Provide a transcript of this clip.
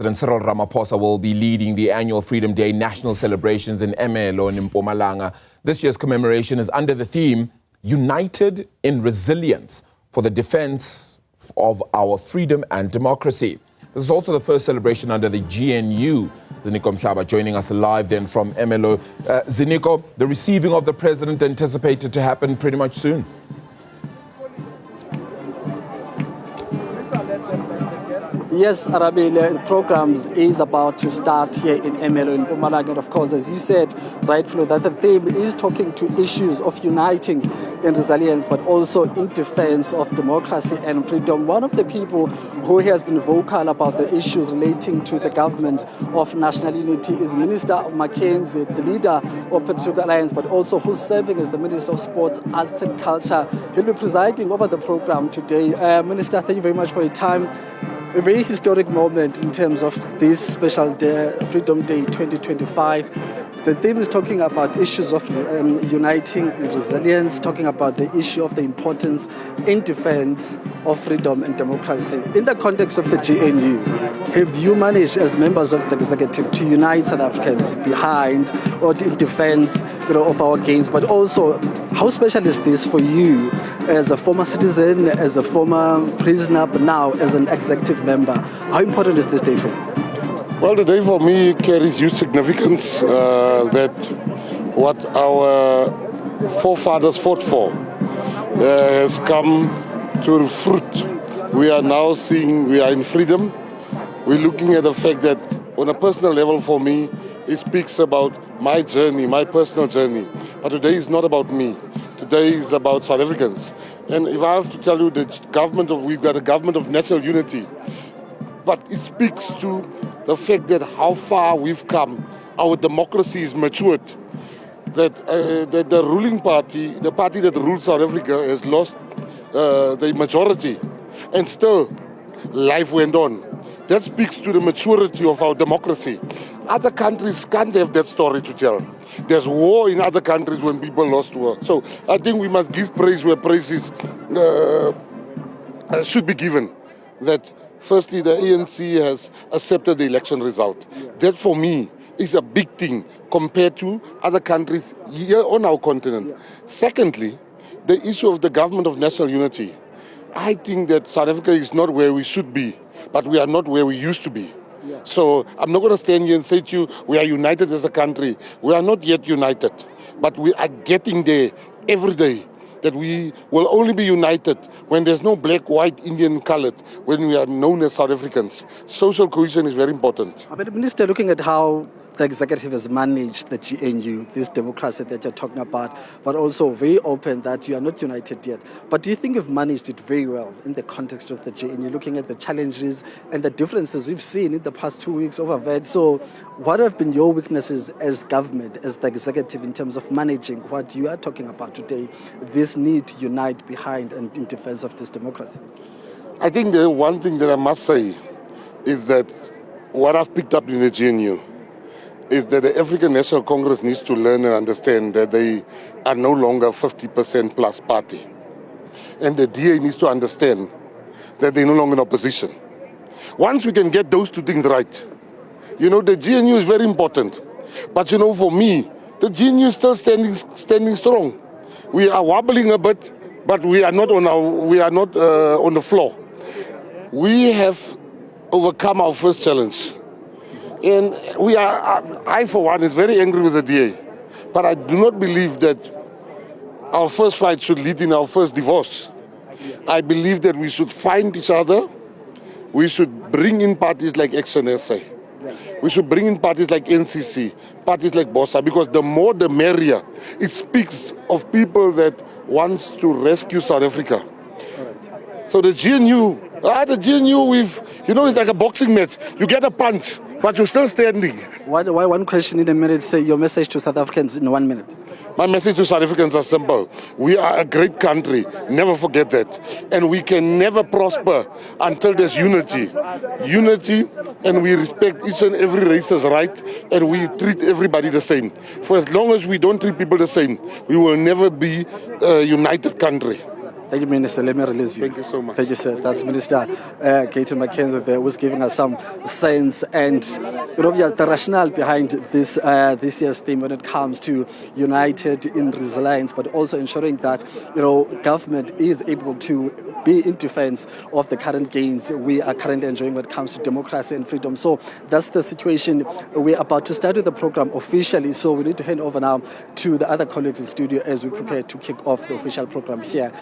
President Cyril Ramaphosa will be leading the annual Freedom Day national celebrations in Emelo in Mpumalanga. This year's commemoration is under the theme, United in Resilience for the Defense of Our Freedom and Democracy. This is also the first celebration under the GNU. Ziniko Mhlaba joining us live then from Emelo. Ziniko, the receiving of the president anticipated to happen pretty much soon. Yes, Arabi, the program is about to start here in Emelo in Mpumalanga. And of course, as you said, rightfully, that the theme is talking to issues of uniting in resilience, but also in defense of democracy and freedom. One of the people who has been vocal about the issues relating to the government of national unity is Minister McKenzie, the leader of Patriotic Alliance, but also who's serving as the Minister of Sports, Arts and Culture. He'll be presiding over the program today. Minister, thank you very much for your time. A very historic moment in terms of this special day, Freedom Day 2025. The theme is talking about issues of uniting in resilience, talking about the issue of the importance in defense of freedom and democracy. In the context of the GNU, have you managed as members of the executive to unite South Africans behind or in defense of our gains? But also, how special is this for you as a former citizen, as a former prisoner, but now as an executive member? How important is this day for you? Well, the day for me carries huge significance that what our forefathers fought for has come to fruit. We are now seeing we are in freedom. We're looking at the fact that on a personal level for me, it speaks about my journey, my personal journey. But today is not about me. Today is about South Africans. And if I have to tell you we've got a government of national unity, but it speaks to the fact that how far we've come, our democracy is matured, that the ruling party, the party that rules South Africa, has lost the majority, and still life went on. That speaks to the maturity of our democracy. Other countries can't have that story to tell. There's war in other countries when people lost war. So I think we must give praise where praise should be given. That firstly, the ANC has accepted the election result. That, for me, is a big thing compared to other countries here on our continent. Secondly, the issue of the government of national unity. I think that South Africa is not where we should be, but we are not where we used to be. So I'm not going to stand here and say to you, we are united as a country. We are not yet united, but we are getting there every day. That we will only be united when there's no black, white, Indian, colored, when we are known as South Africans. Social cohesion is very important. But Minister, looking at how the executive has managed the GNU, this democracy that you're talking about, but also very open that you are not united yet. But do you think you've managed it very well in the context of the GNU, looking at the challenges and the differences we've seen in the past 2 weeks over that? So what have been your weaknesses as government, as the executive, in terms of managing what you are talking about today, this need to unite behind and in defense of this democracy? I think the one thing that I must say is that what I've picked up in the GNU is that the African National Congress needs to learn and understand that they are no longer 50% plus party. And the DA needs to understand that they're no longer in opposition. Once we can get those two things right, the GNU is very important. But for me, the GNU is still standing strong. We are wobbling a bit, but we are not on the floor. We have overcome our first challenge. And I for one is very angry with the DA, but I do not believe that our first fight should lead in our first divorce. I believe that we should find each other. We should bring in parties like ActionSA. We should bring in parties like NCC, parties like BOSA, because the more the merrier. It speaks of people that wants to rescue South Africa. So the GNU, it's like a boxing match. You get a punch, but you're still standing. Why one question in a minute? Say your message to South Africans in 1 minute. My message to South Africans is simple. We are a great country. Never forget that. And we can never prosper until there's unity. Unity, and we respect each and every race's right, and we treat everybody the same. For as long as we don't treat people the same, we will never be a united country. Thank you, Minister. Let me release you. Thank you so much. Thank you, sir. That's Minister Gayton McKenzie there, who's giving us some sense and the rationale behind this this year's theme when it comes to united in resilience, but also ensuring that government is able to be in defense of the current gains we are currently enjoying when it comes to democracy and freedom. So that's the situation. We're about to start with the program officially, so we need to hand over now to the other colleagues in studio as we prepare to kick off the official program here.